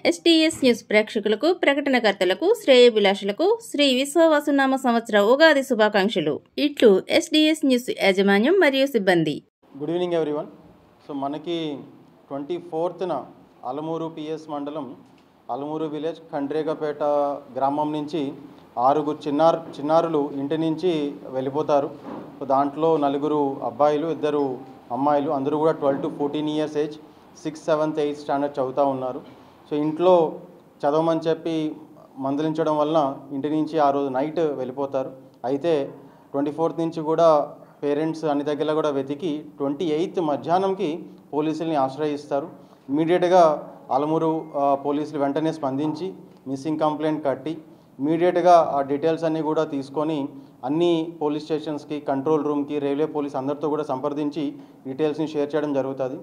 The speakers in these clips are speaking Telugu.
ఎస్టీఎస్ న్యూస్ ప్రేక్షకులకు, ప్రకటనకర్తలకు, శ్రేయోభిలాషులకు శ్రీ విశ్వవసునామ సంవత్సర ఉగాది శుభాకాంక్షలు. ఇట్లు ఎస్టీఎస్ న్యూస్ యాజమాన్యం మరియు సిబ్బంది. Good evening everyone. సో మనకి 24న అలమూరు పిఎస్ మండలం అలమూరు విలేజ్ ఖండ్రేగపేట గ్రామం నుంచి 6 చిన్నారులు ఇంటి నుంచి వెళ్ళిపోతారు. సో దాంట్లో 4 అబ్బాయిలు, 2 అమ్మాయిలు, అందరూ కూడా 12 to 14 years age, 6th, 7th, 8th standard చదువుతూ ఉన్నారు. సో ఇంట్లో చదవమని చెప్పి మందలించడం వలన ఇంటి నుంచి ఆ రోజు నైట్ వెళ్ళిపోతారు. అయితే 24th నుంచి కూడా పేరెంట్స్ అన్ని దగ్గర కూడా వెతికి 28th మధ్యాహ్నంకి పోలీసుల్ని ఆశ్రయిస్తారు. ఇమీడియట్గా అలమూరు పోలీసులు వెంటనే స్పందించి మిస్సింగ్ కంప్లైంట్ కట్టి ఇమీడియట్గా ఆ డీటెయిల్స్ అన్నీ కూడా తీసుకొని అన్ని పోలీస్ స్టేషన్స్కి, కంట్రోల్ రూమ్కి, రైల్వే పోలీస్ అందరితో కూడా సంప్రదించి డీటెయిల్స్ని షేర్ చేయడం జరుగుతుంది.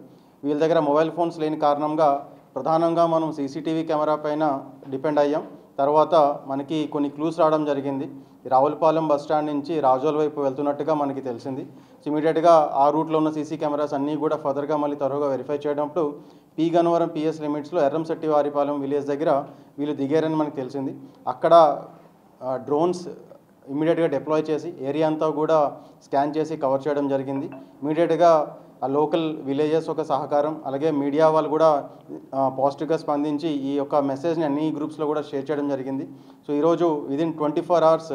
వీళ్ళ దగ్గర మొబైల్ ఫోన్స్ లేని కారణంగా ప్రధానంగా మనం సీసీటీవీ కెమెరా పైన డిపెండ్ అయ్యాం. తర్వాత మనకి కొన్ని క్లూస్ రావడం జరిగింది. రావులపాలెం బస్ స్టాండ్ నుంచి రాజోల్ వైపు వెళ్తున్నట్టుగా మనకి తెలిసింది. సో ఇమీడియట్గా ఆ రూట్లో ఉన్న సీసీ కెమెరాస్ అన్నీ కూడా ఫర్దర్గా మళ్ళీ త్వరగా వెరిఫై చేయడంతో పి గన్నవరం పిఎస్ లిమిట్స్లో ఎర్రంశెట్టివారిపాలెం విలేజ్ దగ్గర వీళ్ళు దిగారని మనకు తెలిసింది. అక్కడ డ్రోన్స్ ఇమీడియట్గా డిప్లాయ్ చేసి ఏరియా అంతా కూడా స్కాన్ చేసి కవర్ చేయడం జరిగింది. ఇమీడియట్గా ఆ లోకల్ విలేజెస్ ఒక సహకారం, అలాగే మీడియా వాళ్ళు కూడా పాజిటివ్గా స్పందించి ఈ యొక్క మెసేజ్ని అన్ని గ్రూప్స్లో కూడా షేర్ చేయడం జరిగింది. సో ఈరోజు విదిన్ 24 hours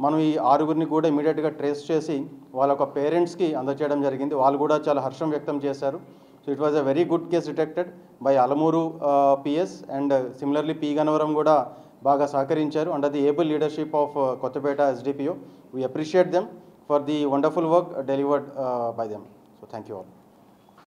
మనం ఈ 6 కూడా ఇమీడియట్గా ట్రేస్ చేసి వాళ్ళ యొక్క పేరెంట్స్కి అందజేయడం జరిగింది. వాళ్ళు కూడా చాలా హర్షం వ్యక్తం చేశారు. So it was a very good case detected by Alamuru PS and similarly P Gannavaram కూడా బాగా సహకరించారు under the able leadership of Kothapeta SDPO. We appreciate them for the wonderful work delivered by them. So thank you all.